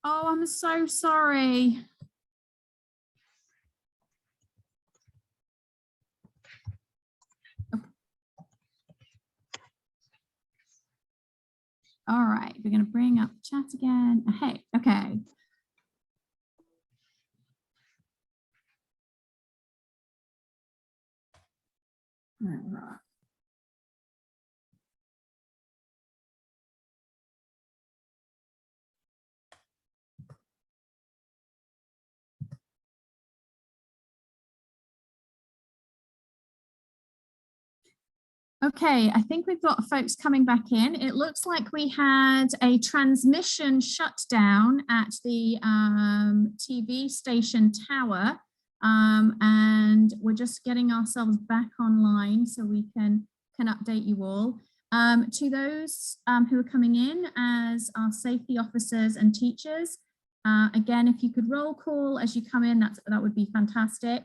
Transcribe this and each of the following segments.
Oh, I'm so sorry. All right, we're going to bring up chat again. Hey, okay. All right. Okay, I think we've got folks coming back in. It looks like we had a transmission shutdown at the TV station tower, and we're just getting ourselves back online so we can update you all. To those who are coming in as our safety officers and teachers, again, if you could roll call as you come in, that would be fantastic.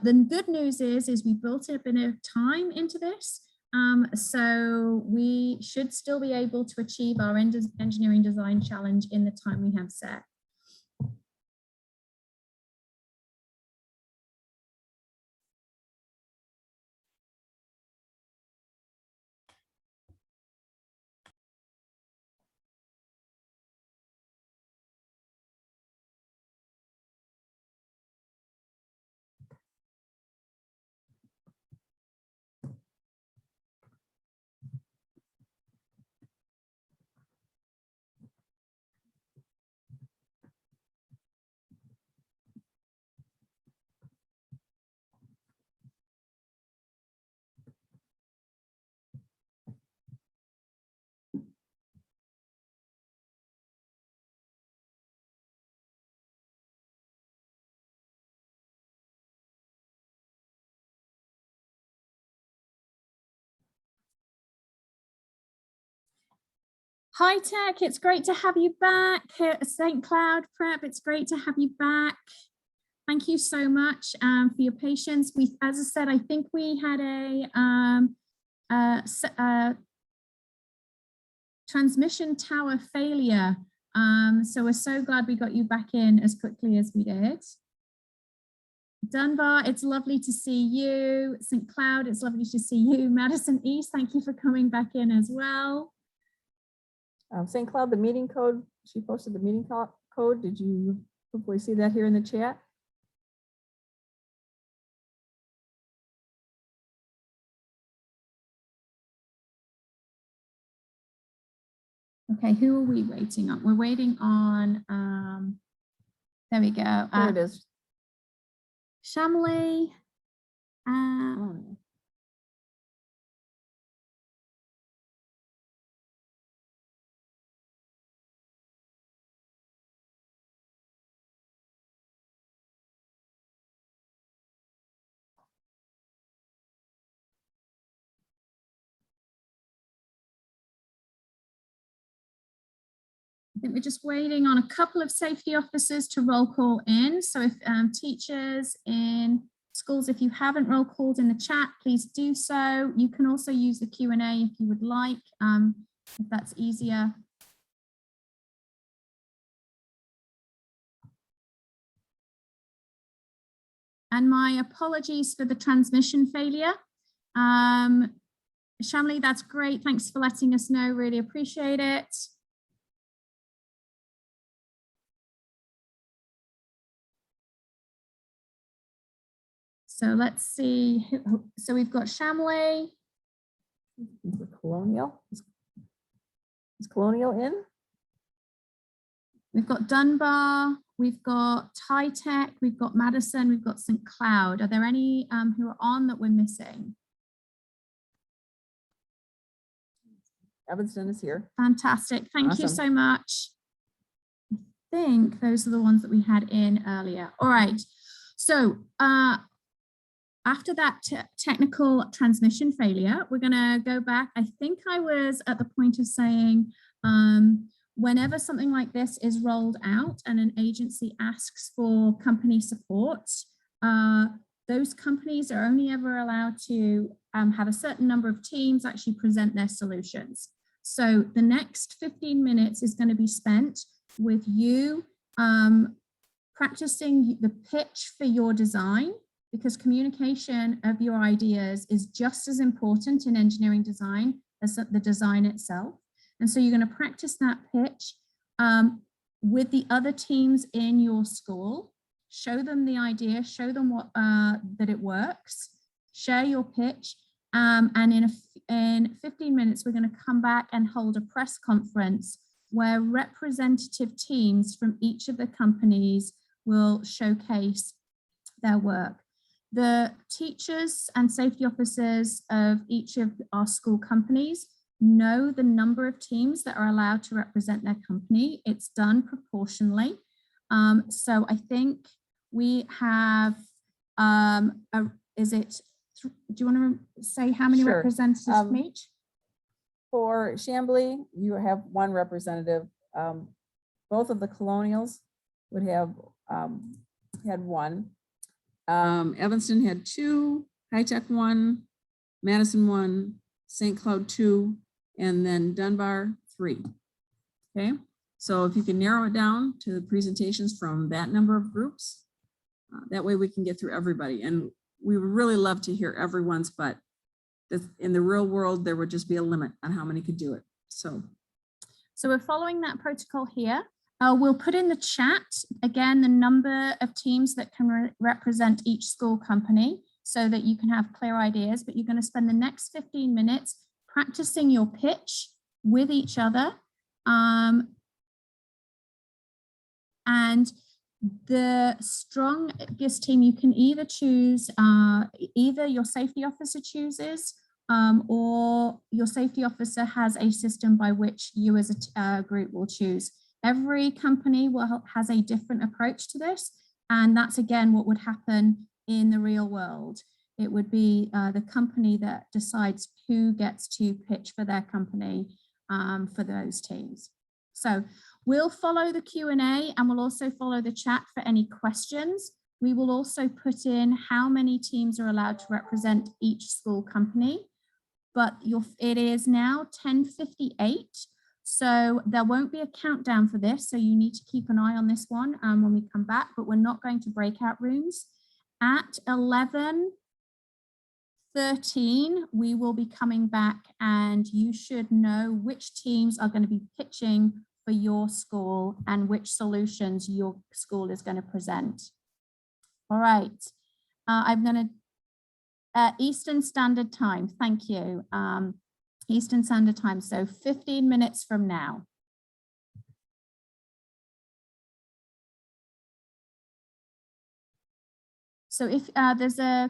The good news is we built a bit of time into this. So we should still be able to achieve our engineering design challenge in the time we have set. Hi Tech, it's great to have you back. St. Cloud Prep, it's great to have you back. Thank you so much for your patience. As I said, I think we had a transmission tower failure. So we're so glad we got you back in as quickly as we did. Dunbar, it's lovely to see you. St. Cloud, it's lovely to see you. Madison East, thank you for coming back in as well. St. Cloud, the meeting code, she posted the meeting code. Did you hopefully see that here in the chat? Okay, who are we waiting on? We're waiting on, there we go. There it is. Shamley. I think we're just waiting on a couple of safety officers to roll call in. So if teachers in schools, if you haven't roll called in the chat, please do so. You can also use the Q&A if you would like, if that's easier. And my apologies for the transmission failure. Shamli, that's great. Thanks for letting us know. Really appreciate it. So let's see. So we've got Shamley. Colonial. Is Colonial in? We've got Dunbar. We've got High Tech. We've got Madison. We've got St. Cloud. Are there any who are on that we're missing? Evanston is here. Fantastic. Thank you so much. I think those are the ones that we had in earlier. All right. So after that technical transmission failure, we're going to go back. I think I was at the point of saying, whenever something like this is rolled out and an agency asks for company support, those companies are only ever allowed to have a certain number of teams actually present their solutions. So the next 15 minutes is going to be spent with you practicing the pitch for your design, because communication of your ideas is just as important in engineering design as the design itself. And so you're going to practice that pitch with the other teams in your school. Show them the idea, show them what that it works, share your pitch, and in 15 minutes, we're going to come back and hold a press conference where representative teams from each of the companies will showcase their work. The teachers and safety officers of each of our school companies know the number of teams that are allowed to represent their company. It's done proportionally. So I think we have, do you want to say how many Sure. representatives from each? For Chambly, you have one representative. Both of the Colonials would have had one. Evanston had two, High Tech one, Madison one, St. Cloud two, and then Dunbar three. Okay, so if you can narrow it down to the presentations from that number of groups, that way we can get through everybody. And we would really love to hear everyone's, but in the real world, there would just be a limit on how many could do it. So we're following that protocol here. We'll put in the chat, again, the number of teams that can represent each school company so that you can have clear ideas, but you're going to spend the next 15 minutes practicing your pitch with each other. And the strongest team, you can either choose, either your safety officer chooses or your safety officer has a system by which you as a group will choose. Every company has a different approach to this. And that's, again, what would happen in the real world. It would be the company that decides who gets to pitch for their company for those teams. So we'll follow the Q&A and we'll also follow the chat for any questions. We will also put in how many teams are allowed to represent each school company. But it is now 10:58. So there won't be a countdown for this. So you need to keep an eye on this one when we come back, but we're not going to breakout rooms. At 11:13, we will be coming back and you should know which teams are going to be pitching for your school and which solutions your school is going to present. All right, I'm going to, Eastern Standard Time, thank you. Eastern Standard Time, so 15 minutes from now. So if there's a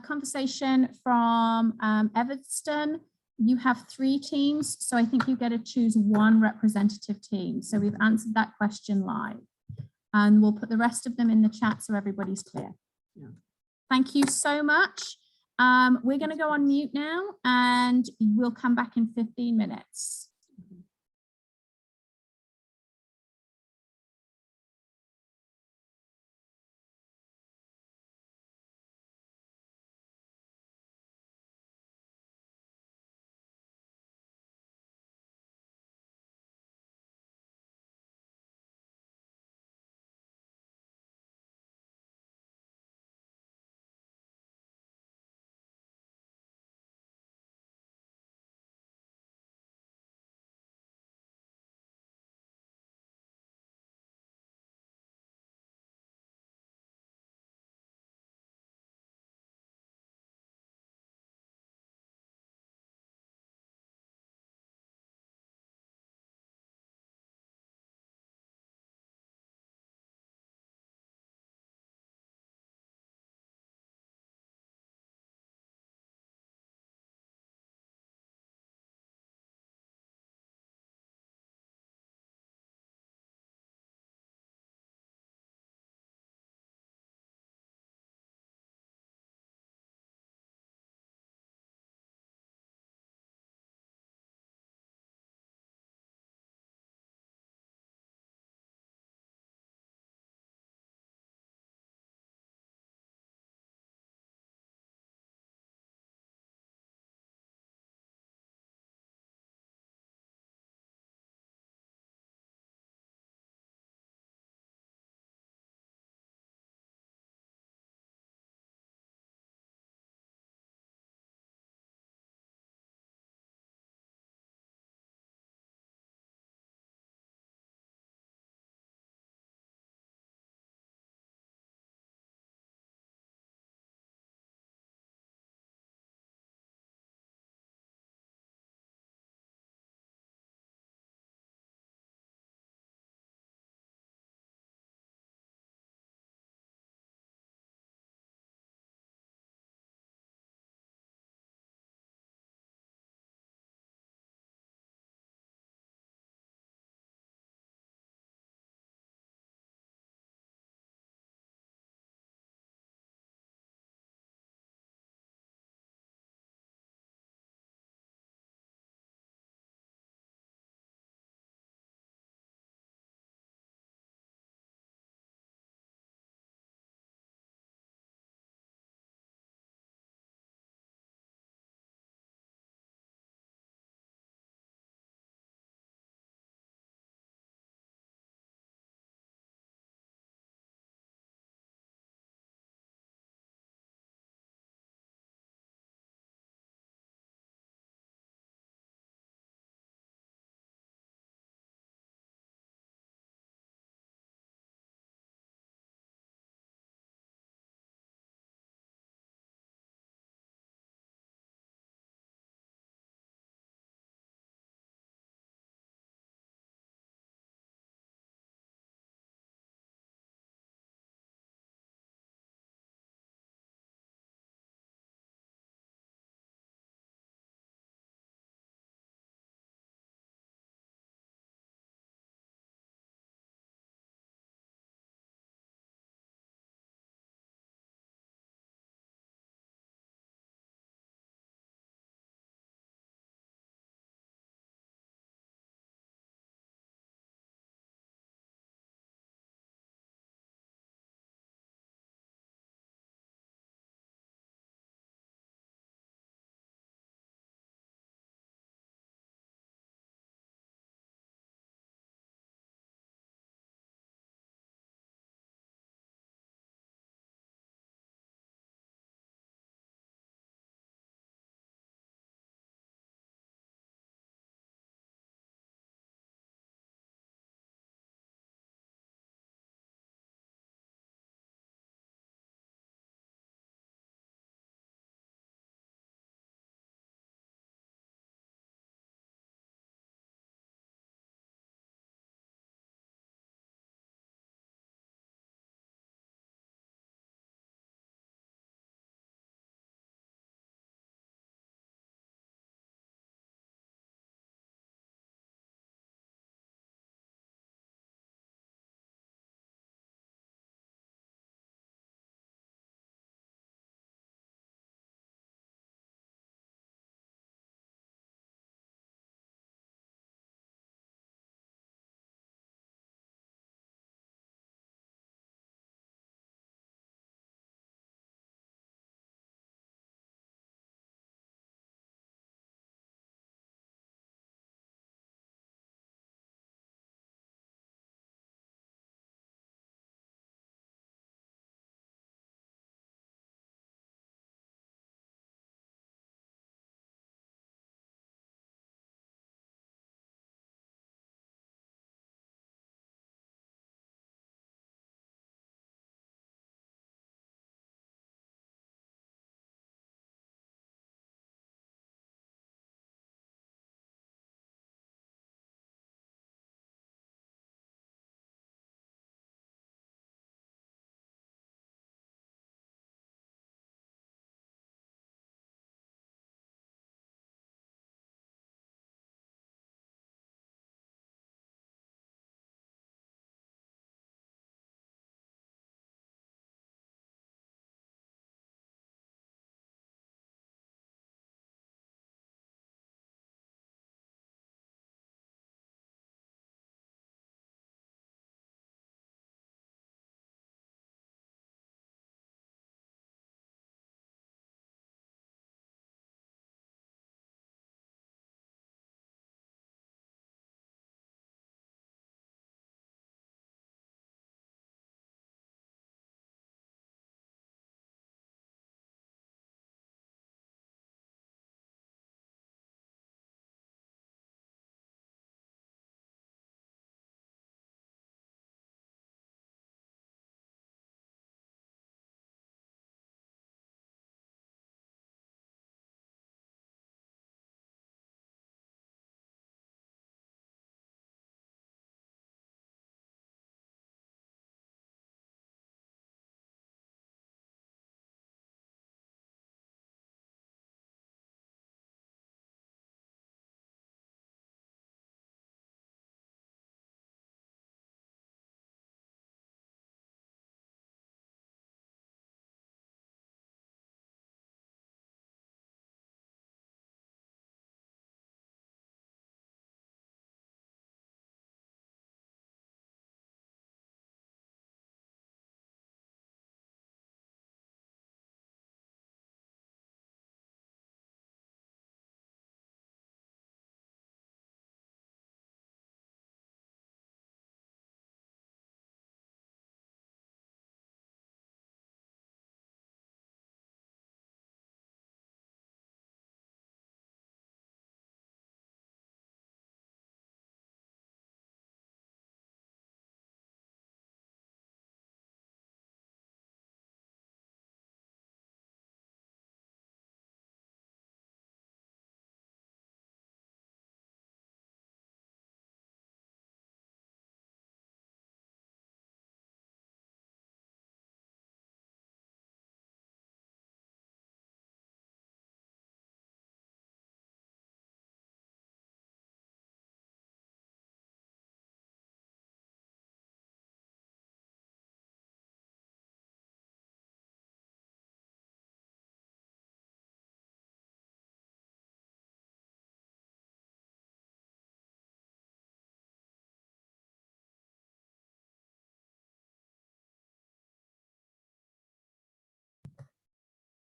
conversation from Evanston, you have 3 teams, so I think you get to choose one representative team. So we've answered that question live. And we'll put the rest of them in the chat so everybody's clear. Yeah. Thank you so much. We're going to go on mute now and we'll come back in 15 minutes.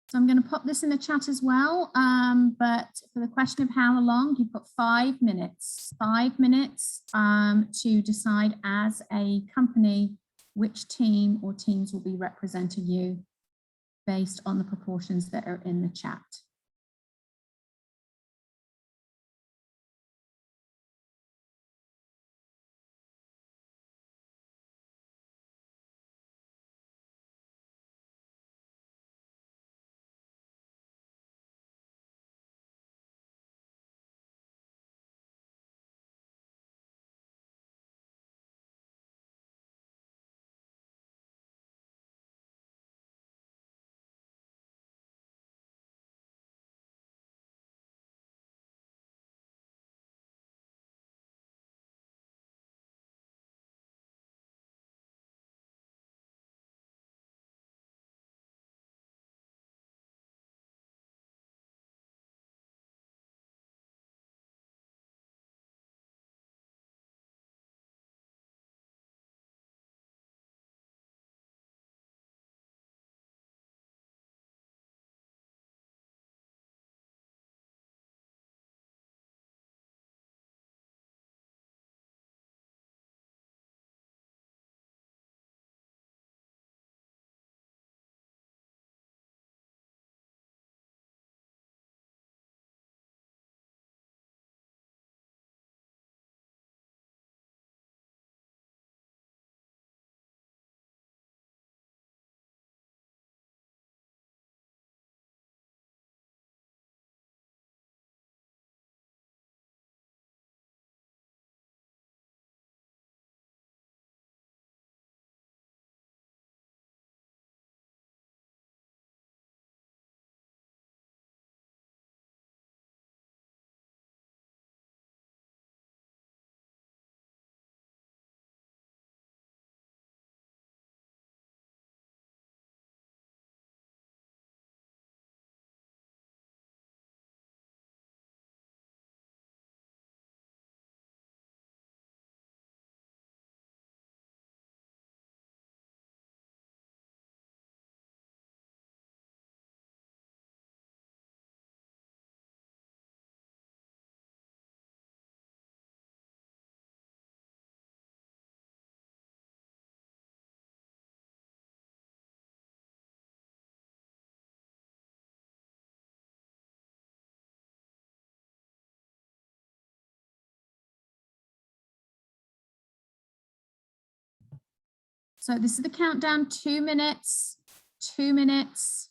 So I'm going to pop this in the chat as well. But for the question of how long, you've got 5 minutes, 5 minutes to decide as a company which team or teams will be representing you based on the proportions that are in the chat. So this is the countdown, 2 minutes, 2 minutes.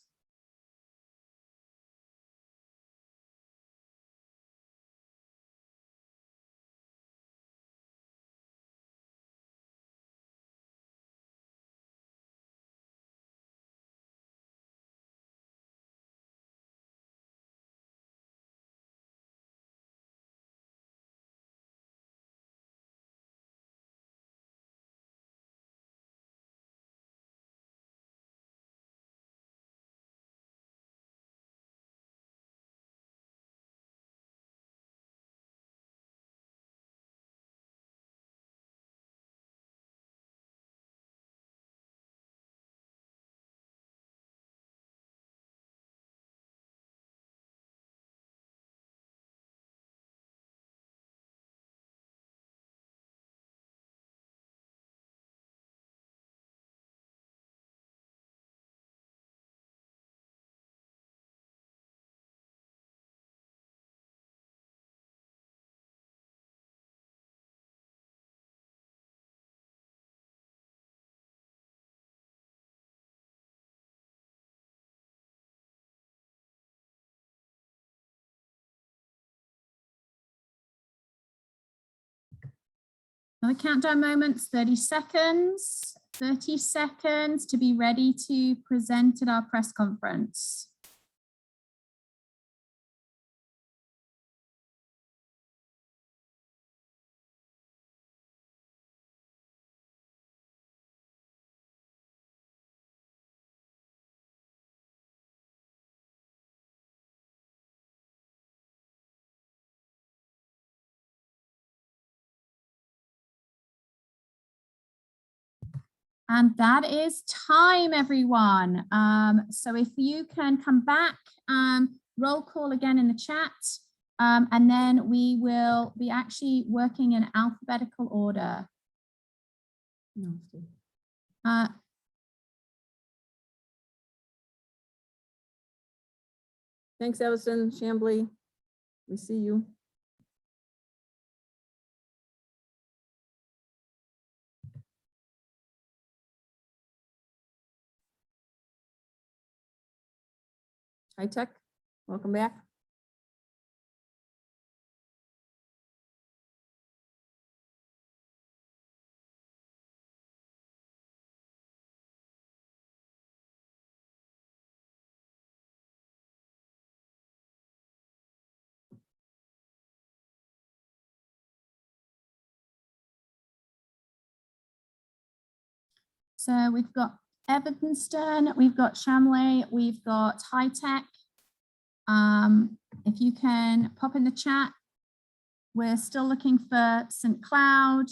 Another countdown moments, 30 seconds, 30 seconds to be ready to present at our press conference. And that is time, everyone. So if you can come back, roll call again in the chat, and then we will be actually working in alphabetical order. Thanks, Evanston, Chambly. We see you. High Tech, welcome back. So we've got Evanston, we've got Chambly, we've got High Tech. If you can pop in the chat, we're still looking for St. Cloud,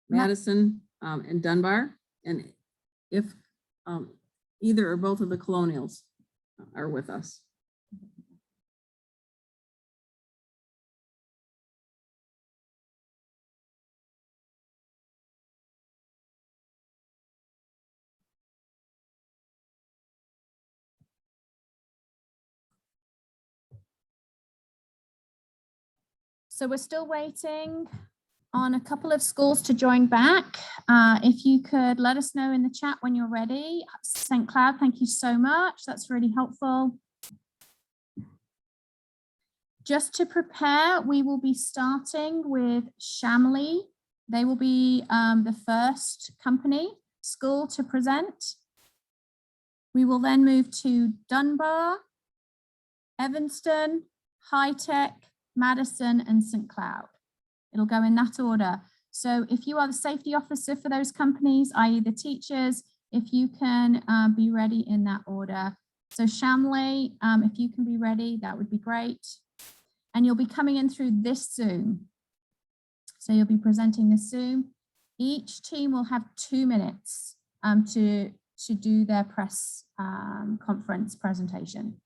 Madison, and Dunbar. And if either or both of the colonials are with us. So we're still waiting on a couple of schools to join back. If you could let us know in the chat when you're ready. St. Cloud, thank you so much. That's really helpful. Just to prepare, we will be starting with Chambly. They will be the first school to present. We will then move to Dunbar, Evanston, High Tech, Madison, and St. Cloud. It'll go in that order. So if you are the safety officer for those companies, i.e. the teachers, if you can be ready in that order. So Chambly, if you can be ready, that would be great. And you'll be coming in through this Zoom. So you'll be presenting this Zoom. Each team will have 2 minutes to do their press conference presentation.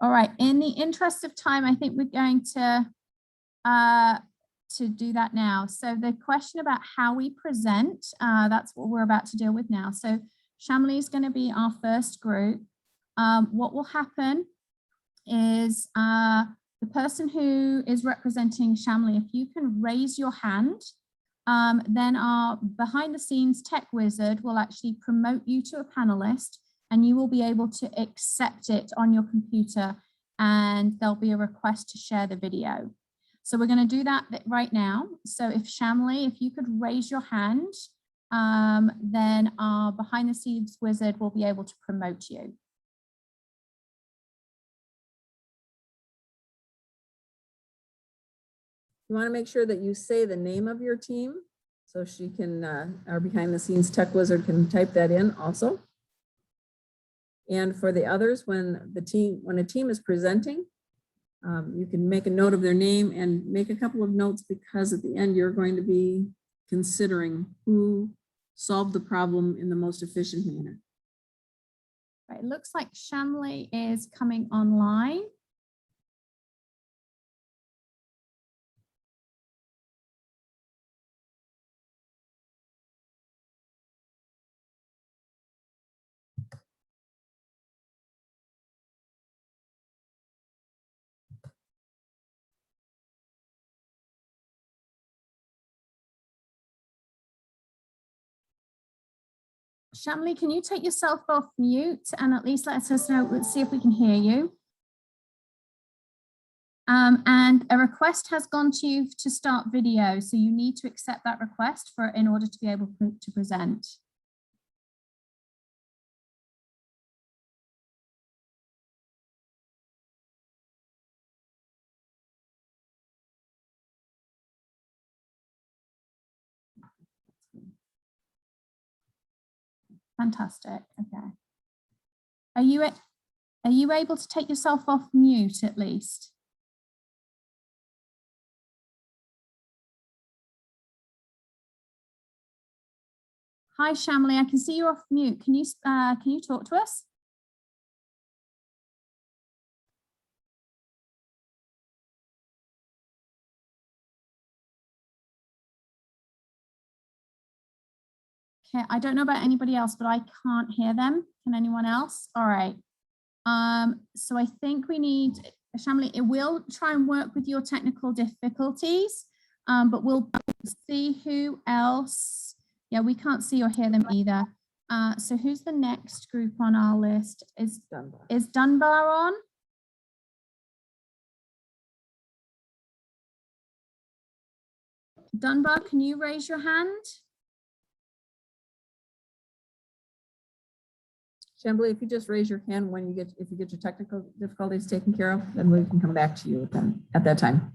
All right, in the interest of time, I think we're going to do that now. So the question about how we present, that's what we're about to deal with now. So Chambly is going to be our first group. What will happen is the person who is representing Chambly, if you can raise your hand, then our behind the scenes tech wizard will actually promote you to a panelist, and you will be able to accept it on your computer, and there'll be a request to share the video. So we're going to do that right now. So if Chambly, if you could raise your hand, then our behind the scenes wizard will be able to promote you. You want to make sure that you say the name of your team, so she can, our behind the scenes tech wizard can type that in also. And for the others, when a team is presenting, you can make a note of their name and make a couple of notes, because at the end you're going to be considering who solved the problem in the most efficient manner. Right, it looks like Chambly is coming online. Chambly, can you take yourself off mute and at least let us know, let's see if we can hear you. And a request has gone to you to start video, so you need to accept that request in order to be able to present. Fantastic, okay. Are you able to take yourself off mute at least? Hi, Shamli, I can see you're off mute. Can you talk to us? Okay, I don't know about anybody else, but I can't hear them. Can anyone else? All right. So I think we need, Shamli, it will try and work with your technical difficulties, but we'll see who else. Yeah, we can't see or hear them either. So who's the next group on our list? Is Dunbar on? Dunbar, can you raise your hand? Chambly, if you just raise your hand when if you get your technical difficulties taken care of, then we can come back to you then at that time.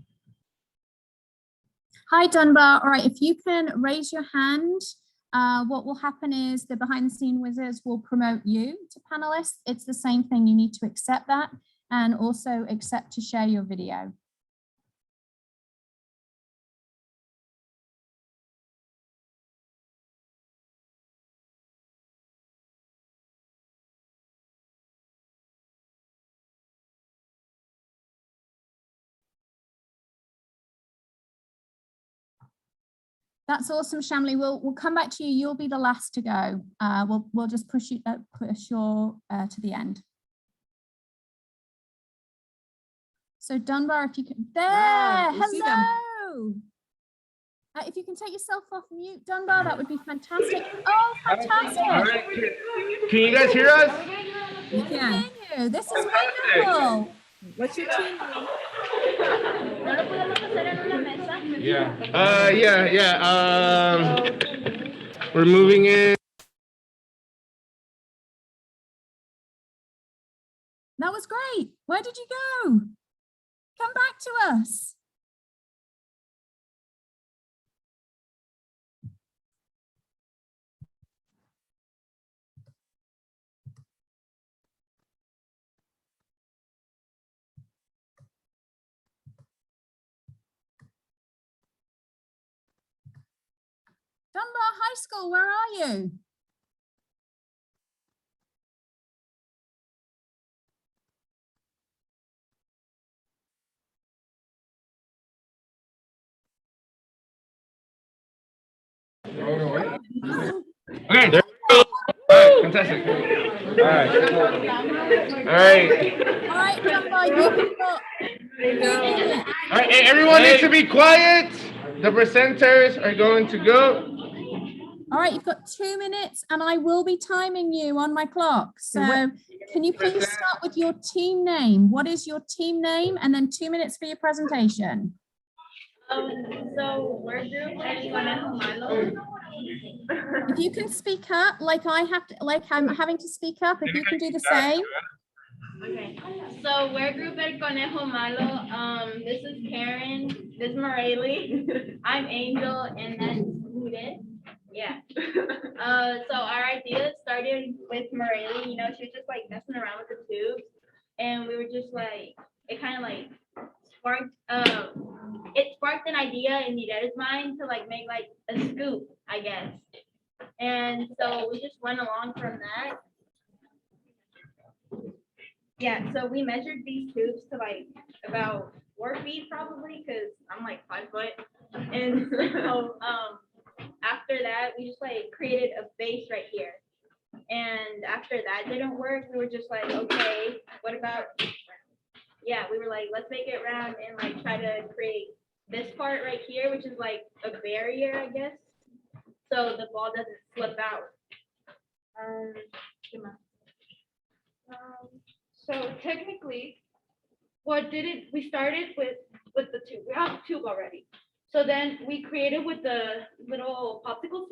Hi, Dunbar. All right, if you can raise your hand, what will happen is the behind the scene wizards will promote you to panelists. It's the same thing. You need to accept that and also accept to share your video. That's awesome, Shamli. We'll come back to you. You'll be the last to go. We'll just push you to the end. So Dunbar, if you can, hello. If you can take yourself off mute, Dunbar, that would be fantastic. Oh, fantastic! All right. Can you guys hear us? We can. This is wonderful. What's your team name? Yeah. We're moving in. That was great. Where did you go? Come back to us. Dunbar High School, where are you? Okay, there we go. All right, fantastic. All right, Dunbar, you can go. All right, hey, everyone needs to be quiet. The presenters are going to go. All right, you've got 2 minutes and I will be timing you on my clock. So can you please start with your team name? What is your team name? And then 2 minutes for your presentation. So we're group Milo. If you can speak up like I'm having to speak up, if you can do the same. Okay, so we're group El Conejo Malo. This is Karen, this is Marely, I'm Angel, and that's Judith. Yeah. So our idea started with Marely. You know, she was just like messing around with the tubes, and we were just like, it kind of like sparked. It sparked an idea in Nida's mind to like make like a scoop, I guess. And so we just went along from that. Yeah, so we measured these tubes to like about 4 feet probably, because I'm like 5 foot. And so after that, we just like created a base right here. And after that didn't work, we were just like, okay, what about, yeah, we were like, let's make it round and like try to create this part right here, which is like a barrier, I guess, so the ball doesn't slip out. So technically, we started with the tube. We have the tube already. So then we created with the little popsicle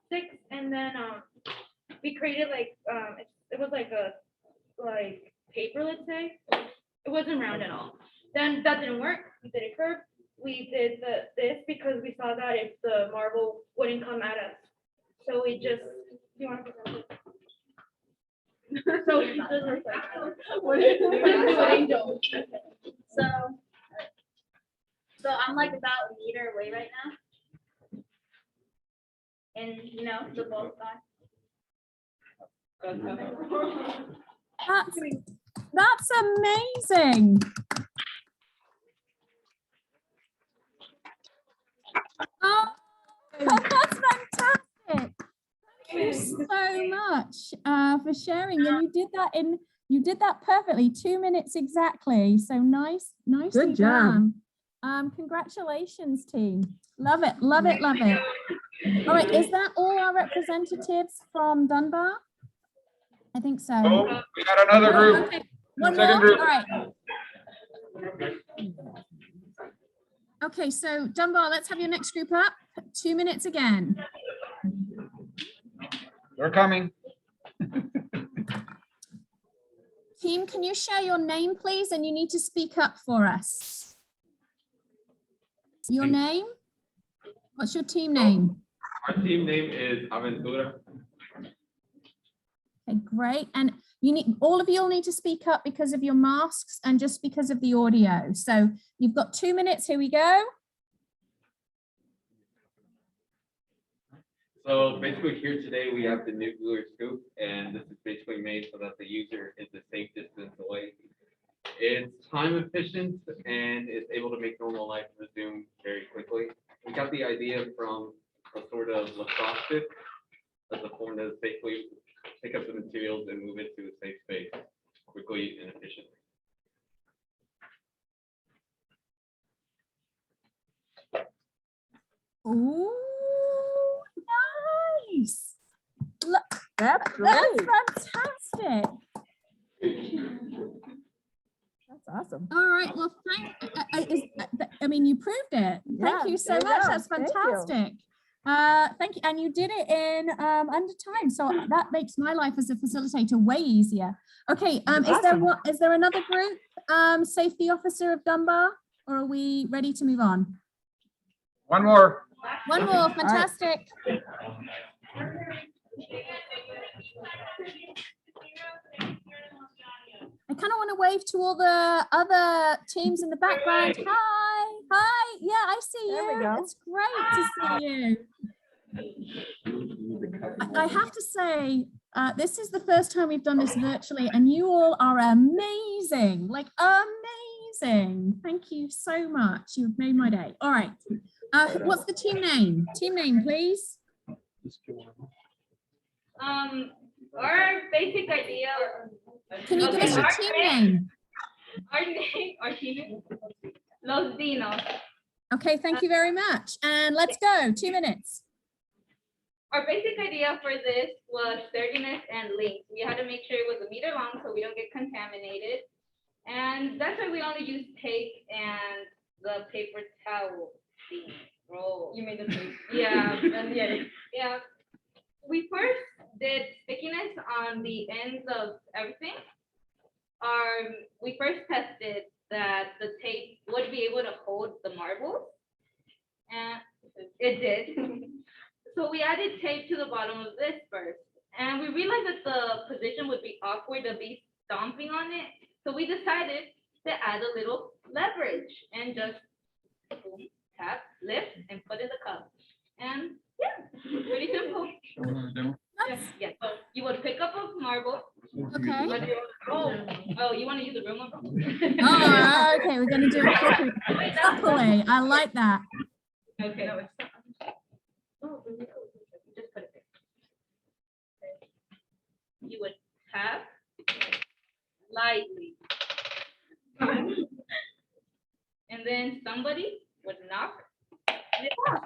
sticks, and then we created like it was like a paper, let's say. It wasn't round at all. Then that didn't work. We did a curve. We did this because we saw that if the marble wouldn't come at us. So we just, do you want to present it? So she does her Angel. So I'm like about a meter away right now. And you know, the ball's gone. That's amazing. Oh, that's fantastic. Thank you so much for sharing. And you did that perfectly, 2 minutes exactly. So nicely Good job. done. Congratulations, team. Love it, love it, love it. All right, is that all our representatives from Dunbar? I think so. Oh, we got another group. Okay. One Second more? group. All right. Okay, so Dunbar, let's have your next group up. 2 minutes again. They're coming. Team, can you share your name, please? And you need to speak up for us. Your name? What's your team name? Our team name is Aventura. Okay, great. And you need, all of you will need to speak up because of your masks and just because of the audio. So you've got 2 minutes. Here we go. So basically here today, we have the nuclear scoop, and this is basically made so that the user is a safe distance away. It's time efficient and it's able to make normal life resume very quickly. We got the idea from a sort of lacrosse stick as a form that is basically pick up the materials and move it to a safe space quickly and efficiently. Ooh, nice. Look, That's that's great. fantastic. That's awesome. All right. Well, I mean, you proved it. Thank Yeah, you so there you much. go. That's Thank you. fantastic. Thank you. And you did it in under time. So that makes my life as a facilitator way easier. Okay. Is there another group, safety officer of Dunbar, or are we ready to move on? One more. One more. Fantastic. I kind of want to wave to all the other teams in the background. Hi. Hi. Yeah, I see There we you. go. It's great to see you. I have to say, this is the first time we've done this virtually, and you all are amazing, like amazing. Thank you so much. You've made my day. All right. What's the team name? Team name, please. Our basic idea. Can you give us your team name? Our team name, Los Dinos. Okay, thank you very much. And let's go. 2 minutes. Our basic idea for this was sturdiness and length. We had to make sure it was a meter long so we don't get contaminated. And that's why we only use tape and the paper towel roll. You made the tape. Yeah, and yeah. We first did stickiness on the ends of everything. We first tested that the tape would be able to hold the marbles, and it did. So we added tape to the bottom of this first, and we realized that the position would be awkward to be stomping on it. So we decided to add a little leverage and just boom, tap, lift, and put in the cup. And yeah, pretty simple. Yeah. So you would pick up a marble. Okay. Oh, you want to use the remote? Oh, okay. We're going to do it properly. I like that. Okay. No, it's not. Oh, just put it there. You would tap lightly. And then somebody would knock it off.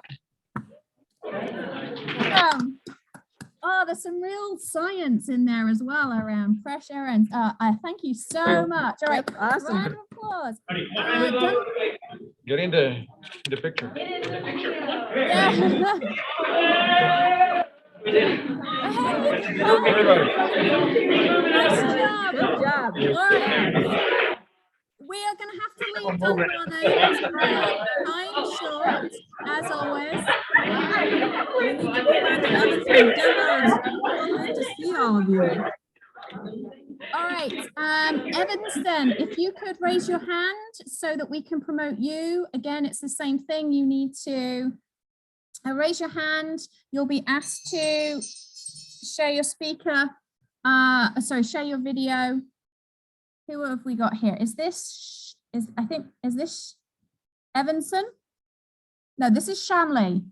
Oh, there's some real science in there as well around pressure, and I thank you so much. All right, Awesome. round of applause. Get into the picture. Yeah. Nice job. Good job. All right. We are going to have to leave Dunbar though, because time short, as always. We need to move on to other things. Dunbar, it's so good to see all of you. All right, Evanston, if you could raise your hand so that we can promote you. Again, it's the same thing. You need to raise your hand. You'll be asked to share your speaker. Share your video. Who have we got here? Is this Evanson? No, this is Shamley.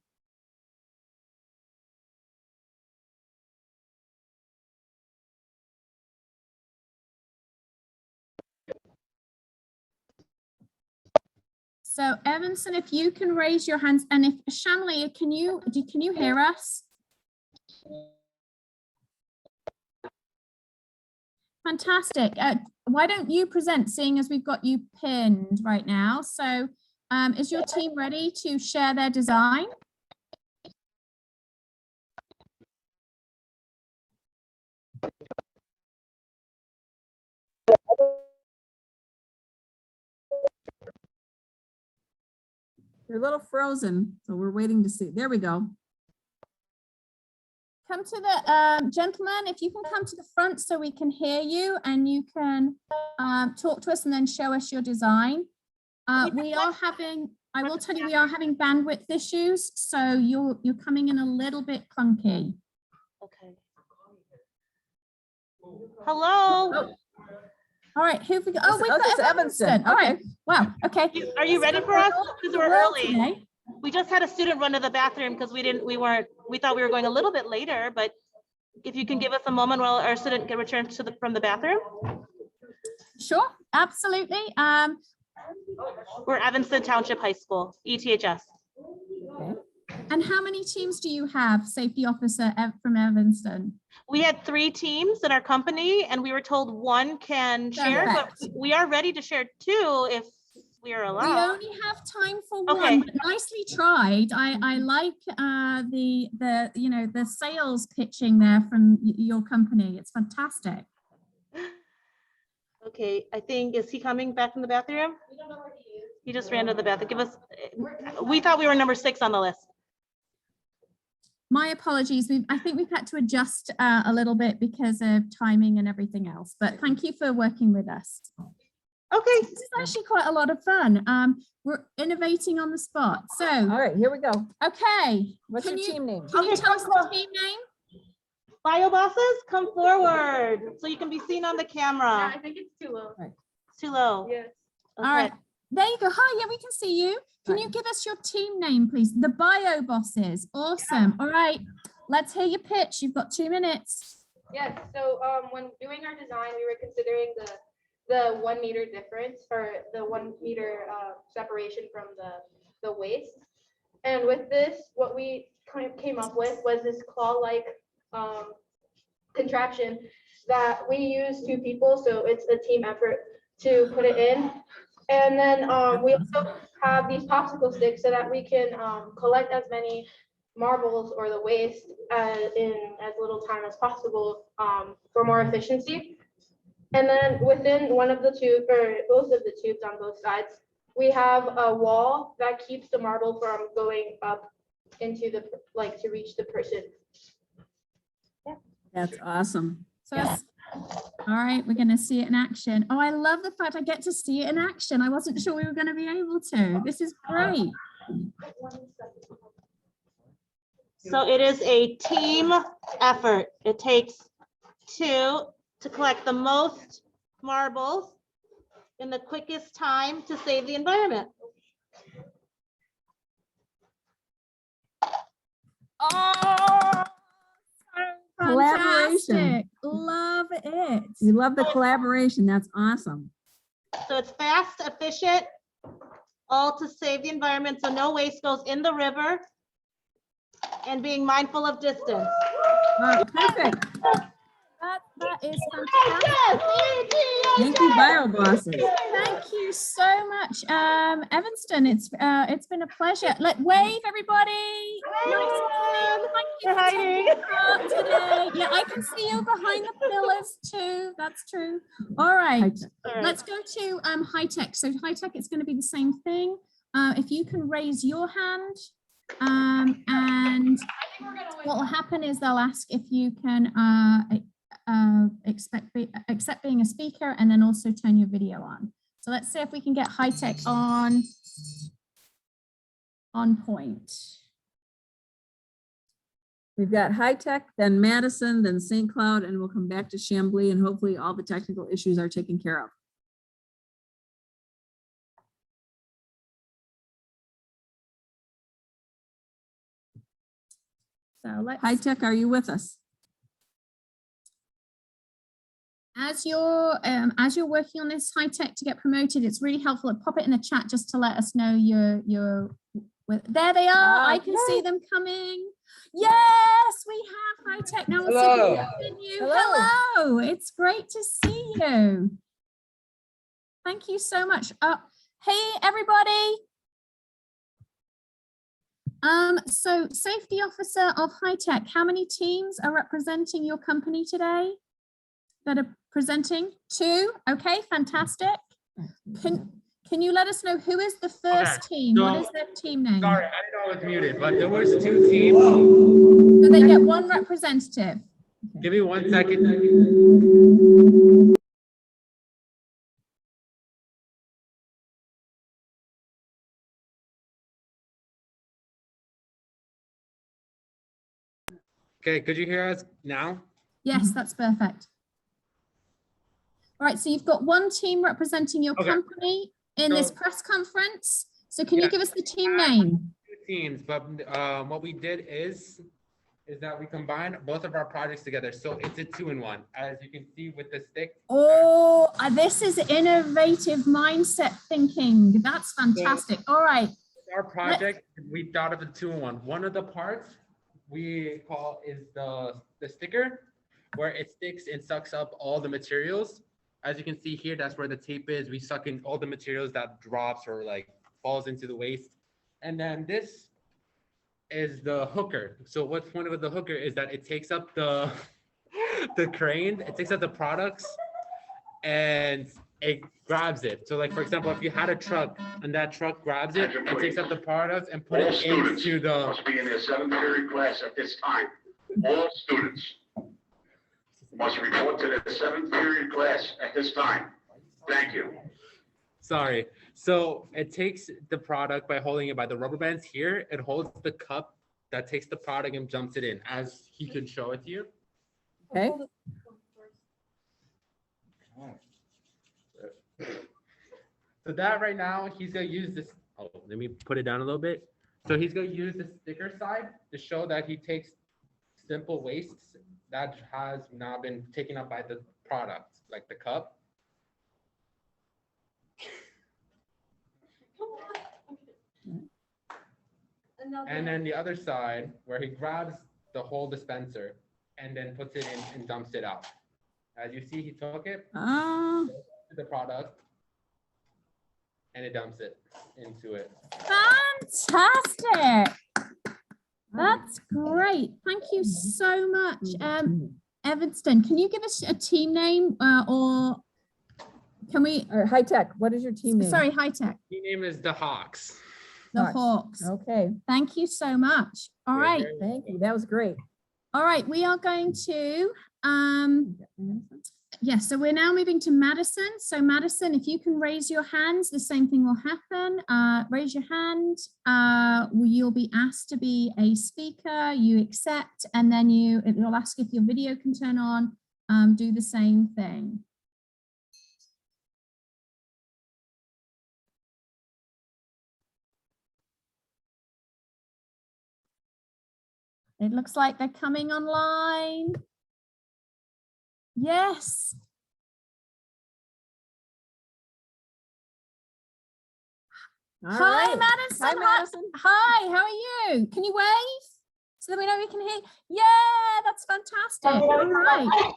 So Evanson, if you can raise your hands, and if Shamley, can you hear us? Fantastic. Why don't you present, seeing as we've got you pinned right now? So is your team ready to share their design? You're a little frozen, so we're waiting to see. There we go. Come to the gentleman, if you can come to the front so we can hear you and you can talk to us and then show us your design. We are having, I will tell you, we are having bandwidth issues, so you're coming in a little bit clunky. Okay. Hello. Oh. All right, who have we got? Oh, we've This is got Evanston. All right. Wow. Okay. Are you ready for us? Because we're early. Today. We just had a student run to the bathroom because we thought we were going a little bit later, but if you can give us a moment while our student can return from the bathroom. Sure, absolutely. We're Evanston Township High School, ETHS. Okay. And how many teams do you have, safety officer from Evanston? We had 3 teams in our company and we were told 1 can share, but we are ready to share 2 if we are We allowed. only have time for Okay. 1, but nicely tried. I like the sales pitching there from your company. It's fantastic. Okay, I think, is he coming back from the bathroom? We don't know where he is. He just ran to the bathroom. We thought we were number 6 on the list. My apologies. I think we've had to adjust a little bit because of timing and everything else, but thank you for working with us. Okay. This is actually quite a lot of fun. We're innovating on the spot. So, All right, here we go. okay. What's your team name? Can you Okay, tell us come the on. team name? Bio bosses, come forward so you can be seen on the camera. I think it's too low. It's too low. Yes. All right. There you go. Hi, yeah, we can see you. Can you give us your team name, please? The Bio Bosses. Awesome. All right, let's hear your pitch. You've got 2 minutes. Yes, so when doing our design, we were considering the 1 meter difference, or the 1 meter separation from the waist. And with this, what we kind of came up with was this claw-like contraption that we use 2 people, so it's a team effort to put it in. And then we also have these popsicle sticks so that we can collect as many marbles or the waste in as little time as possible for more efficiency. And then within one of the tubes, or both of the tubes on both sides, we have a wall that keeps the marble from going up into the, like, to reach the person. That's awesome. So, all right, we're going to see it in action. Oh, I love the fact I get to see it in action. I wasn't sure we were going to be able to. This is great. So it is a team effort. It takes 2 to collect the most marbles in the quickest time to save the environment. Oh, Collaboration. fantastic. Love it. We love the collaboration. That's awesome. So it's fast, efficient, all to save the environment, so no waste goes in the river, and being mindful of distance. Perfect. That is fantastic. Thank you, Bio Bosses. Thank you so much, Evanston. It's been a pleasure. Wave, everybody. Nice to see you. Thank you They're for hiding. taking part today. Yeah, I can see you behind the pillars too. That's true. All right, All right. let's go to high tech. So high tech, it's going to be the same thing. If you can raise your hand, and what will happen is they'll ask if you can accept being a speaker, and then also turn your video on. So let's see if we can get high tech on point. We've got high tech, then Madison, then St. Cloud, and we'll come back to Chambly, and hopefully all the technical issues are taken care of. So let's. High tech, are you with us? As you're working on this high tech to get promoted, it's really helpful to pop it in the chat just to let us know you're there they are. I can see them coming. Yes, we have high tech now. Hello. Hello. It's great to see you. Thank you so much. Hey everybody. So safety officer of high tech, how many teams are representing your company today that are presenting? 2. Okay, fantastic. Can you let us know who is the first team? What is their team name? Sorry, I know I was muted, but there was 2 teams. So they get 1 representative. Give me 1 second. Okay, could you hear us now? Yes, that's perfect. All right, so you've got 1 team representing your company in this press conference. So can you give us the team name? 2 teams, but what we did is that we combined both of our projects together. So it's a 2-in-1, as you can see with the stick. Oh, this is innovative mindset thinking. That's fantastic. All right. Our project, we thought of a 2-in-1. One of the parts we call is the sticker, where it sticks and sucks up all the materials. As you can see here, that's where the tape is. We suck in all the materials that drops or like falls into the waste. And then this is the hooker. So what's one of the hooker is that it takes up the crane, it takes up the products and it grabs it. So like, for example, if you had a truck and that truck grabs it and takes up the products and put it into the... Must be in their 7th period class at this time. All students must report to their 7th period class at this time. Thank you. Sorry. So it takes the product by holding it by the rubber bands here. It holds the cup that takes the product and jumps it in, as he could show it to you. Okay. So that right now, he's going to use this. Oh, let me put it down a little bit. So he's going to use the sticker side to show that he takes simple wastes that has now been taken up by the product, like the cup. And then the other side where he grabs the whole dispenser and then puts it in and dumps it out. As you see, he took it to the product and it dumps it into it. Fantastic. That's great. Thank you so much. Evanston, can you give us a team name or can we? Or high tech, what is your team name? Sorry, high tech. Team name is the Hawks. The Hawks. Okay, Thank you so much. All right. thank you. That was great. All right. We are going to, yes, so we're now moving to Madison. So Madison, if you can raise your hands, the same thing will happen. Raise your hand. You'll be asked to be a speaker. You accept, and then it'll ask if your video can turn on. Do the same thing. It looks like they're coming online. Yes. All Hi, right. Madison. Hi, Madison. Hi, how are you? Can you wave so that we know we can hear? Yeah, that's fantastic. All right.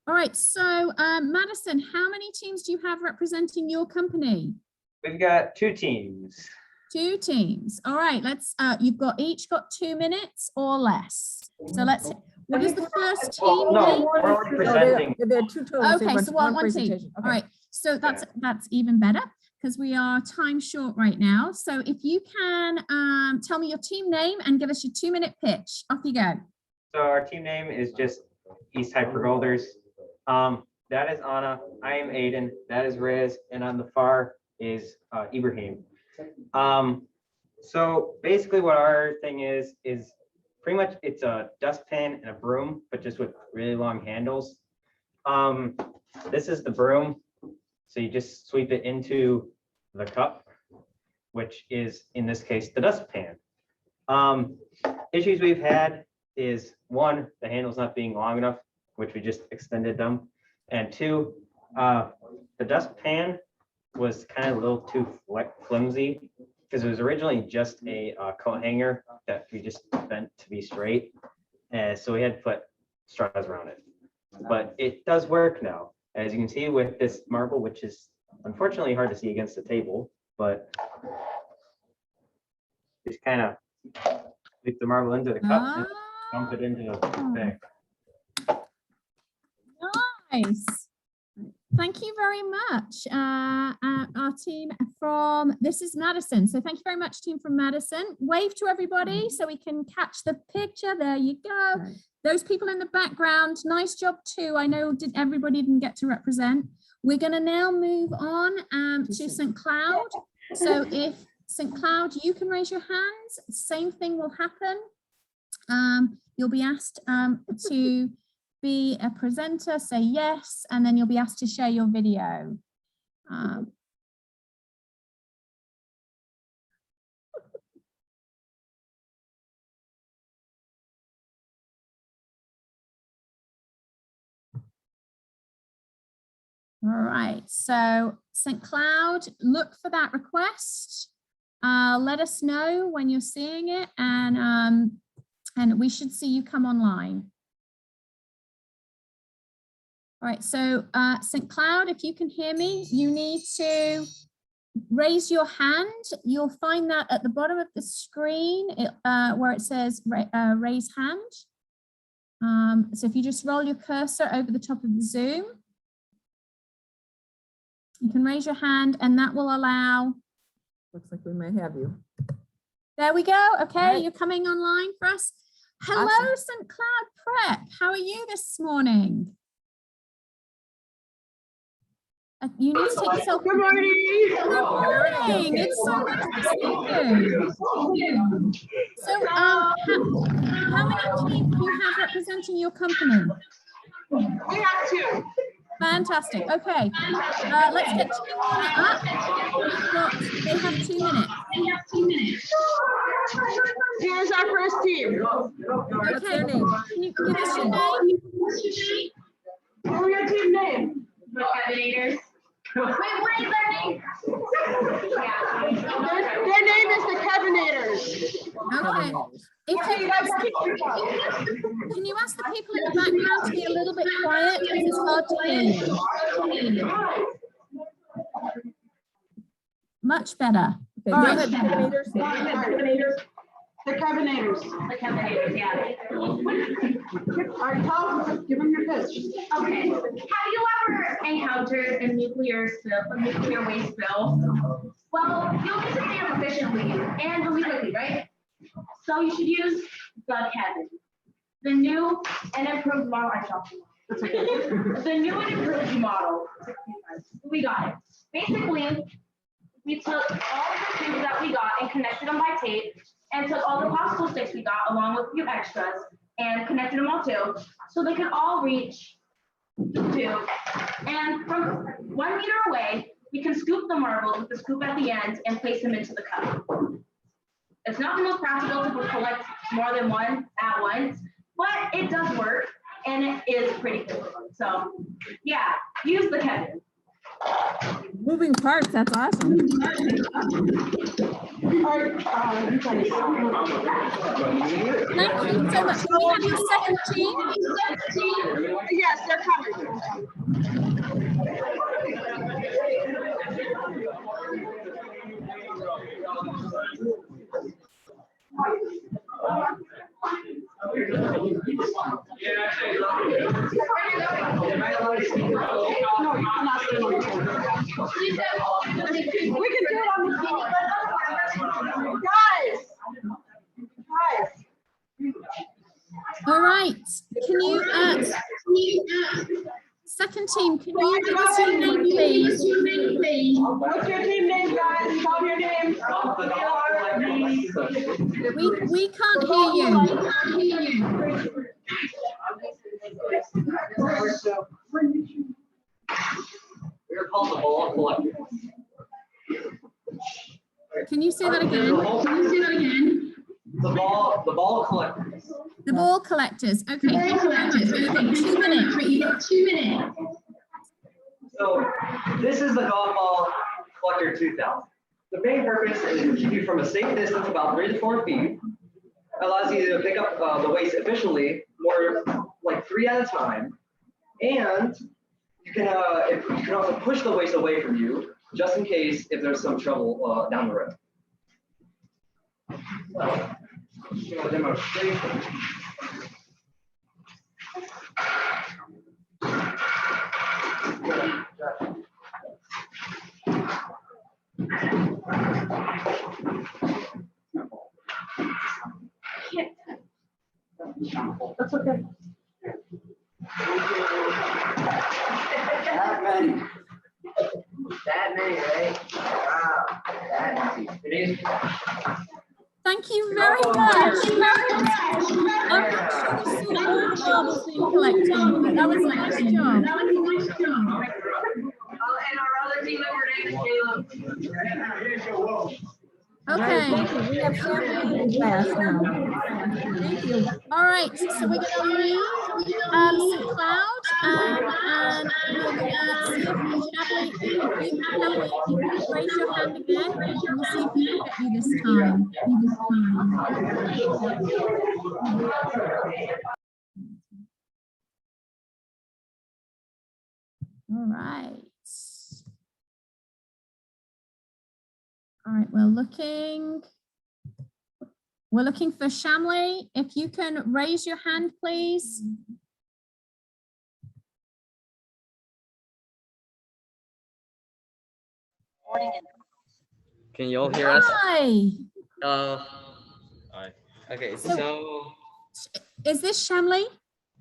All right, so Madison, how many teams do you have representing your company? We've got 2 teams. 2 teams. All right, let's, you've got each got 2 minutes or less. So let's, what is the first team No, name? we're already presenting. There are 2 totals. Okay, so one team. presentation. All right, so that's even better because we are time short right now. So if you can tell me your team name and give us your 2-minute pitch. Off you go. So our team name is just East High Pergolders. That is Anna. I am Aiden. That is Riz. And on the far is Ibrahim. So basically what our thing is pretty much it's a dustpan and a broom, but just with really long handles. This is the broom. So you just sweep it into the cup, which is in this case the dustpan. Issues we've had is one, the handles not being long enough, which we just extended them. And two, the dustpan was kind of a little too flimsy because it was originally just a coat hanger that we just bent to be straight. And so we had to put straws around it. But it does work now, as you can see with this marble, which is unfortunately hard to see against the table, but just kind of leave the marble into the cup and dump it into the bag. Nice. Thank you very much. Our team from, this is Madison. So thank you very much, team from Madison. Wave to everybody so we can catch the picture. There you go. Nice. Those people in the background, nice job too. I know everybody didn't get to represent. We're going to now move on to St. Cloud. So if St. Cloud, you can raise your hands. Same thing will happen. You'll be asked to be a presenter, say yes, and then you'll be asked to share your video. All right, so St. Cloud, look for that request. Let us know when you're seeing it, and we should see you come online. All right, so St. Cloud, if you can hear me, you need to raise your hand. You'll find that at the bottom of the screen where it says raise hand. So if you just roll your cursor over the top of the Zoom, you can raise your hand and that will allow. Looks like we might have you. There we go. Okay, Right. You're coming online for us. Hello, Awesome. St. Cloud Prep. How are you this morning? You need to take yourself. Good morning. Good morning. It's so nice to see you. So, how many teams do you have representing your company? We have two. Fantastic. Okay, let's get team one up. They have 2 minutes. Here's our first team. What's their Okay, name? can you give us your name? What are your team name? The Cabinators. Wait, what is their name? Their name is the Cabinators. Okay. If you can you ask the people in the background to be a little bit quiet because it's hard to hear you. Much better. Okay, All go right. ahead, Cabinators. The Cabinators. The Cabinators, yeah. All right, tell them, give them your pitch. Okay, have you ever encountered a nuclear waste spill? Well, you'll need to save efficiently and really quickly, right? So you should use the cabin. The new and improved model. The new and improved model. We got it. Basically, we took all of the tubes that we got and connected them by tape, and took all the popsicle sticks we got along with a few extras and connected them all too, so they could all reach the tube. And from 1 meter away, we can scoop the marbles with the scoop at the end and place them into the cup. It's not the most practical to collect more than one at once, but it does work and it is pretty cool. So yeah, use the Kevin. Moving parts, that's awesome. All right, you guys. Thank you so much. Can we have your second team? Yes, they're coming. We can do it on the phone. Guys. All right, can you, second team, can you give us your name, please? What's your team name, guys? Tell your name. We can't hear you. We're called the Ball Collectors. Can you say that again? The ball collectors. The ball collectors. Okay, thank you very much. You've got 2 minutes. So this is the golf ball collector 2000. The main purpose is to keep you from a safe distance, about 3 to 4 feet. Allows you to pick up the waste efficiently, more like 3 at a time. And you can also push the waste away from you, just in case if there's some trouble down the road. So, demonstration. That's okay. That many, right? Wow. It is. Thank you very much. I'm not sure we saw all the marbles being collected, but that was a nice job. And our other team member name is Caleb. Okay. We have Champagne in class now. Thank you. All right. So we're going to leave St. Cloud and we're going to see if Shabby, you can raise your hand again and we'll see if we can get you this time. All right. All right, we're looking for Shamli. If you can raise your hand, please. Can you all hear us? Hi. Hi. Okay, so Is this Shamli?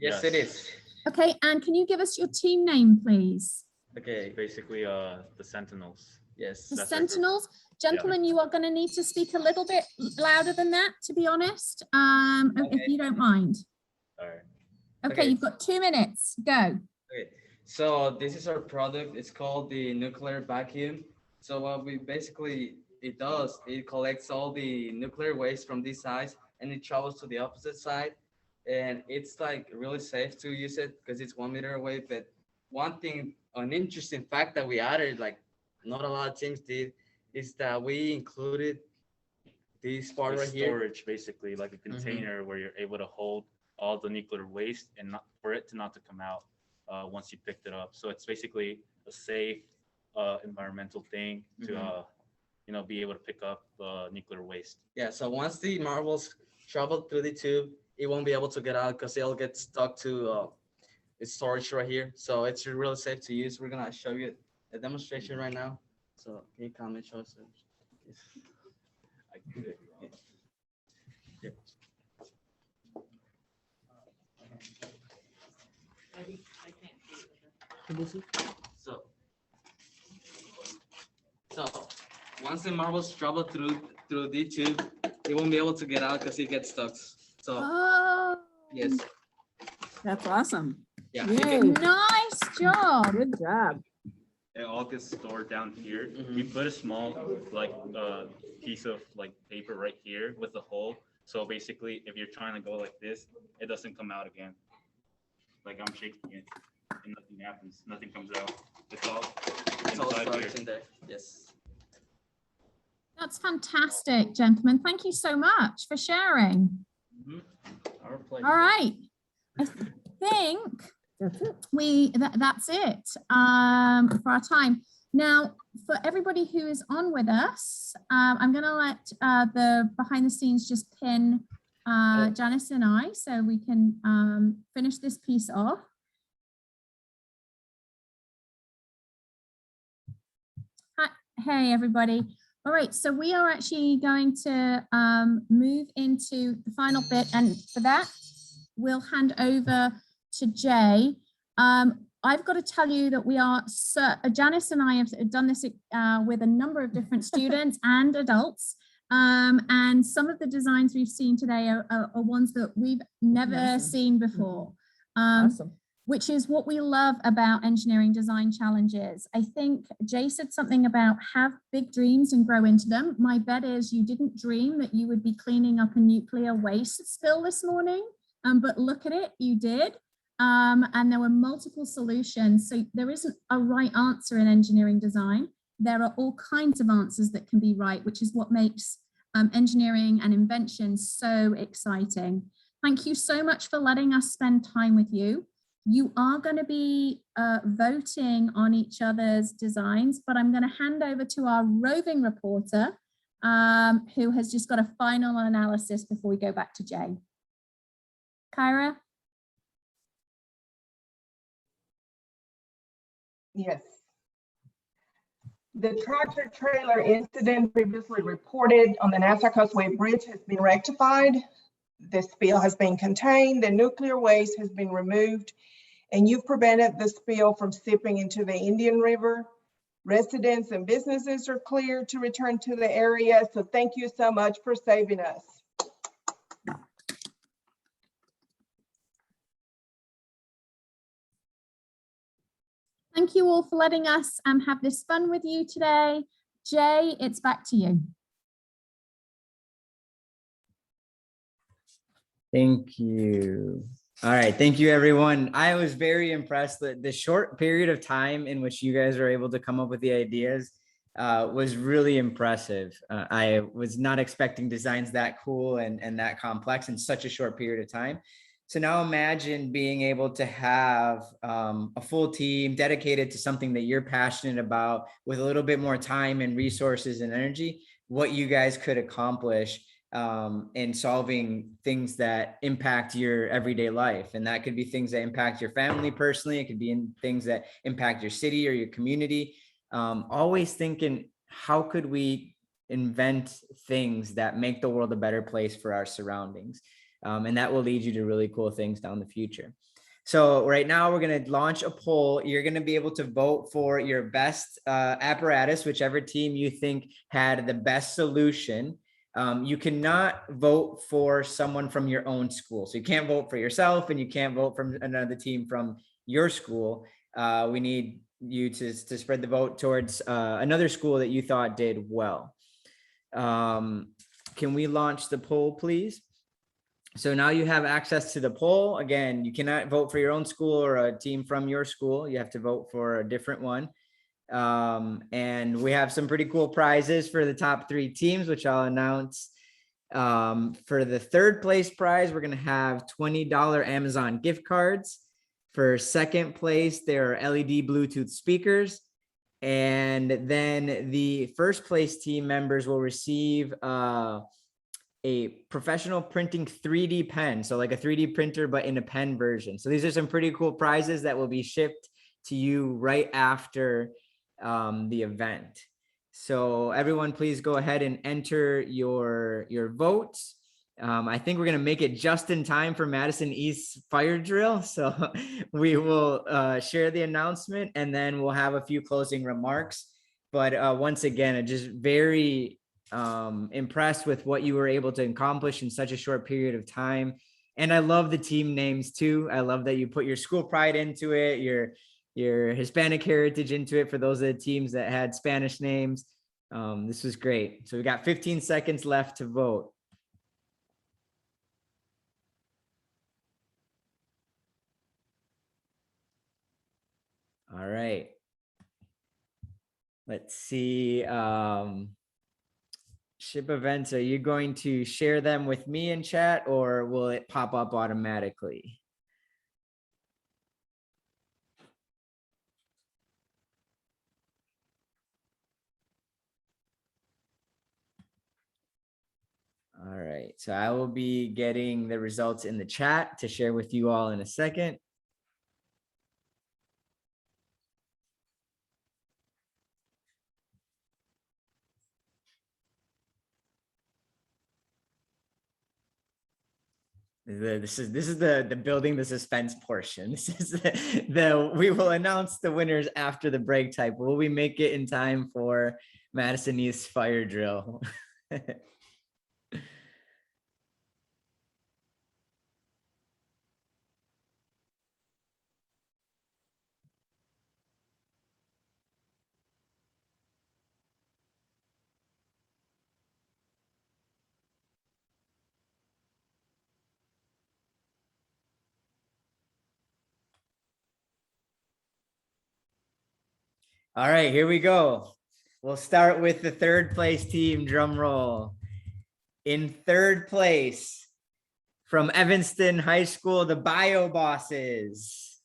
Yes, it is. Okay, and can you give us your team name, please? okay, basically the Sentinels. Yes. The that's our group. Sentinels. Gentlemen, you are going to need to speak a little bit louder than that, to be honest, if you don't mind. All right. Okay, you've got 2 minutes. Go. Okay, so this is our product. It's called the nuclear vacuum. So what we basically it does, it collects all the nuclear waste from this side and it travels to the opposite side. And it's like really safe to use it because it's 1 meter away. But one thing, an interesting fact that we added, like not a lot of teams did, is that we included this part right here. Storage, basically, like a container where you're able to hold all the nuclear waste and not for it not to come out once you picked it up. So it's basically a safe environmental thing to be able to pick up nuclear waste. Yeah, so once the marbles travel through the tube, it won't be able to get out because it'll get stuck to its storage right here. So it's really safe to use. We're gonna show you a demonstration right now. So can you comment, show us? I get it. Yeah. So once the marbles travel through the tube, it won't be able to get out because it gets stuck. So yes, That's awesome. yeah. Yay. Nice job. Good job. It all gets stored down here. You put a small piece of paper right here with a hole. So basically, if you're trying to go like this, it doesn't come out again. Like I'm shaking it, and nothing happens. Nothing comes out. It's all inside here. In there. Yes. That's fantastic, gentlemen. Thank you so much for sharing. Our pleasure. All right. I think That's it. that's it for our time. Now, for everybody who is on with us, I'm going to let the behind the scenes just pin Janice and I so we can finish this piece off. Hi, hey, everybody. All right, so we are actually going to move into the final bit. And for that, we'll hand over to Jay. I've got to tell you that we are, Janice and I have done this with a number of different students and adults. And some of the designs we've seen today are ones that we've never seen before. Awesome. Which is what we love about engineering design challenges. I think Jay said something about have big dreams and grow into them. My bet is you didn't dream that you would be cleaning up a nuclear waste spill this morning, but look at it, you did. And there were multiple solutions. So there isn't a right answer in engineering design. There are all kinds of answers that can be right, which is what makes engineering and invention so exciting. Thank you so much for letting us spend time with you. You are going to be voting on each other's designs, but I'm going to hand over to our roving reporter who has just got a final analysis before we go back to Jay. Kyra? Yes. The tractor trailer incident previously reported on the Nassau Causeway Bridge has been rectified. The spill has been contained, the nuclear waste has been removed, and you've prevented the spill from seeping into the Indian River. Residents and businesses are cleared to return to the area, so thank you so much for saving us. Thank you all for letting us have this fun with you today. Jay, it's back to you. Thank you. All right, thank you, everyone. I was very impressed that the short period of time in which you guys were able to come up with the ideas was really impressive. I was not expecting designs that cool and that complex in such a short period of time. So now imagine being able to have a full team dedicated to something that you're passionate about with a little bit more time and resources and energy, what you guys could accomplish in solving things that impact your everyday life. And that could be things that impact your family personally. It could be in things that impact your city or your community. Always thinking, how could we invent things that make the world a better place for our surroundings? And that will lead you to really cool things down the future. So right now we're going to launch a poll. You're going to be able to vote for your best apparatus, whichever team you think had the best solution. You cannot vote for someone from your own school. So you can't vote for yourself and you can't vote from another team from your school. We need you to spread the vote towards another school that you thought did well. Can we launch the poll, please? So now you have access to the poll. Again, you cannot vote for your own school or a team from your school. You have to vote for a different one. And we have some pretty cool prizes for the top 3 teams, which I'll announce. For the third place prize, we're going to have $20 Amazon gift cards. For second place, there are LED Bluetooth speakers. And then the first place team members will receive a professional printing 3D pen. So like a 3D printer, but in a pen version. So these are some pretty cool prizes that will be shipped to you right after the event. So everyone, please go ahead and enter your votes. I think we're going to make it just in time for Madison East fire drill. So we will share the announcement and then we'll have a few closing remarks. But once again, I'm just very impressed with what you were able to accomplish in such a short period of time. And I love the team names too. I love that you put your school pride into it, your Hispanic heritage into it for those of the teams that had Spanish names. This was great. So we got 15 seconds left to vote. All right. Let's see. Ship events, are you going to share them with me in chat or will it pop up automatically? All right, so I will be getting the results in the chat to share with you all in a second. This is the building the suspense portion. This is we will announce the winners after the break type. Will we make it in time for Madison East fire drill? All right, here we go. We'll start with the third place team, drum roll. In third place, from Evanston High School, the Bio Bosses.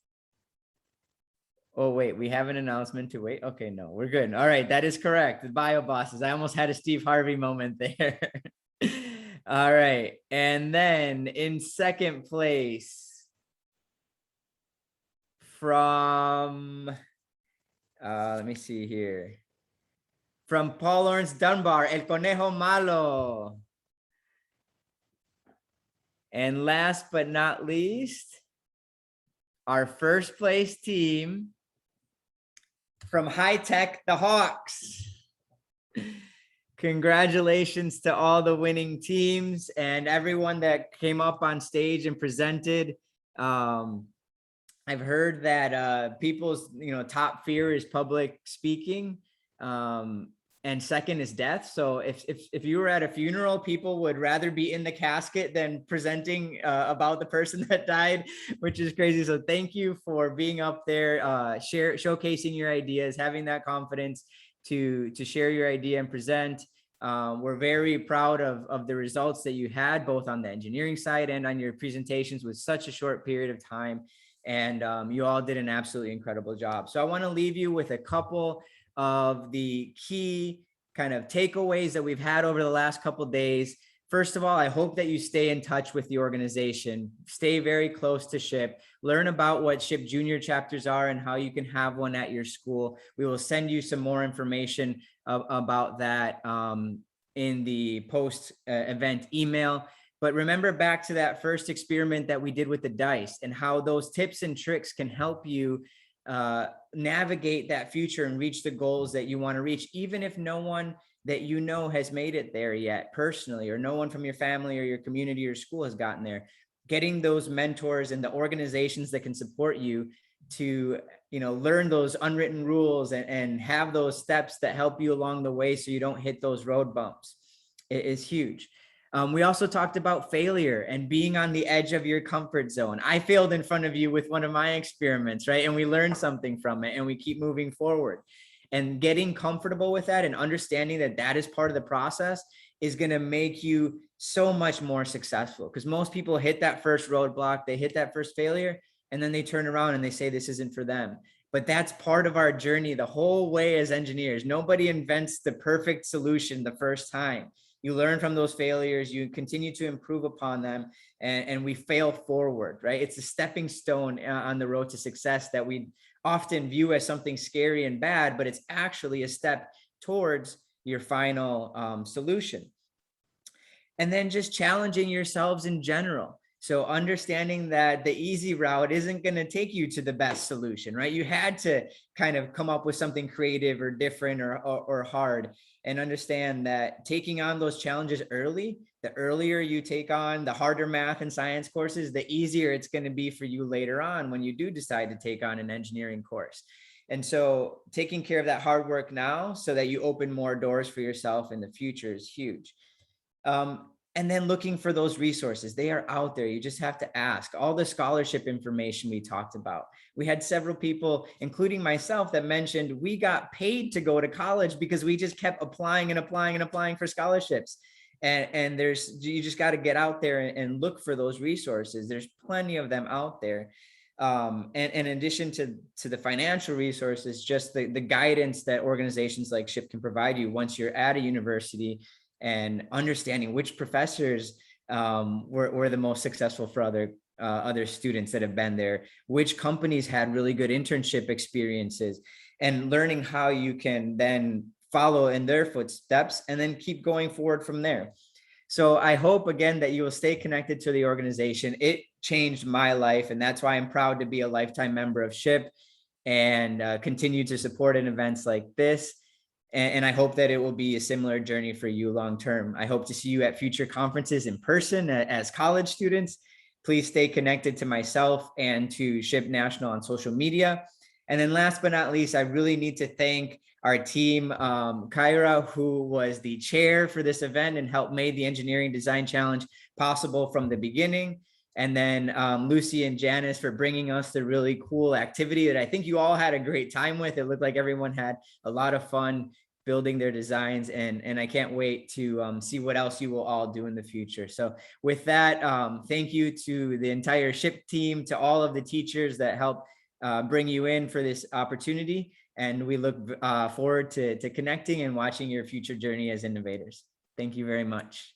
Oh, wait, we have an announcement to wait. Okay, no, we're good. All right, that is correct. The Bio Bosses. I almost had a Steve Harvey moment there. All right, and then in second place, from, let me see here. From Paul Lawrence Dunbar, El Conejo Malo. And last but not least, our first place team from High Tech, the Hawks. Congratulations to all the winning teams and everyone that came up on stage and presented. I've heard that people's top fear is public speaking. And second is death. So if you were at a funeral, people would rather be in the casket than presenting about the person that died, which is crazy. So thank you for being up there, showcasing your ideas, having that confidence to share your idea and present. We're very proud of the results that you had, both on the engineering side and on your presentations with such a short period of time. And you all did an absolutely incredible job. So I want to leave you with a couple of the key kind of takeaways that we've had over the last couple of days. First of all, I hope that you stay in touch with the organization, stay very close to SHIP, learn about what SHIP junior chapters are and how you can have one at your school. We will send you some more information about that in the post event email. But remember back to that first experiment that we did with the dice and how those tips and tricks can help you navigate that future and reach the goals that you want to reach, even if no one that you know has made it there yet personally, or no one from your family or your community or school has gotten there. Getting those mentors and the organizations that can support you to learn those unwritten rules and have those steps that help you along the way so you don't hit those road bumps is huge. We also talked about failure and being on the edge of your comfort zone. I failed in front of you with one of my experiments, right? And we learned something from it and we keep moving forward. And getting comfortable with that and understanding that that is part of the process is going to make you so much more successful, because most people hit that first roadblock, they hit that first failure, and then they turn around and they say this isn't for them. But that's part of our journey the whole way as engineers. Nobody invents the perfect solution the first time. You learn from those failures, you continue to improve upon them, and we fail forward, right? It's a stepping stone on the road to success that we often view as something scary and bad, but it's actually a step towards your final solution. And then just challenging yourselves in general. So understanding that the easy route isn't going to take you to the best solution, right? You had to kind of come up with something creative or different or hard, and understand that taking on those challenges early, the earlier you take on the harder math and science courses, the easier it's going to be for you later on when you do decide to take on an engineering course. And so taking care of that hard work now so that you open more doors for yourself in the future is huge. And then looking for those resources, they are out there. You just have to ask. All the scholarship information we talked about. We had several people, including myself, that mentioned we got paid to go to college because we just kept applying and applying and applying for scholarships. And you just got to get out there and look for those resources. There's plenty of them out there. And in addition to the financial resources, just the guidance that organizations like SHIP can provide you once you're at a university, and understanding which professors were the most successful for other students that have been there, which companies had really good internship experiences, and learning how you can then follow in their footsteps and then keep going forward from there. So I hope again that you will stay connected to the organization. It changed my life, and that's why I'm proud to be a lifetime member of SHPE and continue to support in events like this. And I hope that it will be a similar journey for you long term. I hope to see you at future conferences in person as college students. Please stay connected to myself and to SHPE National on social media. And then last but not least, I really need to thank our team, Kyra, who was the chair for this event and helped made the Engineering Design Challenge possible from the beginning. And then Lucy and Janice for bringing us the really cool activity that I think you all had a great time with. It looked like everyone had a lot of fun building their designs, and I can't wait to see what else you will all do in the future. So with that, thank you to the entire SHPE team, to all of the teachers that helped bring you in for this opportunity. And we look forward to connecting and watching your future journey as innovators. Thank you very much.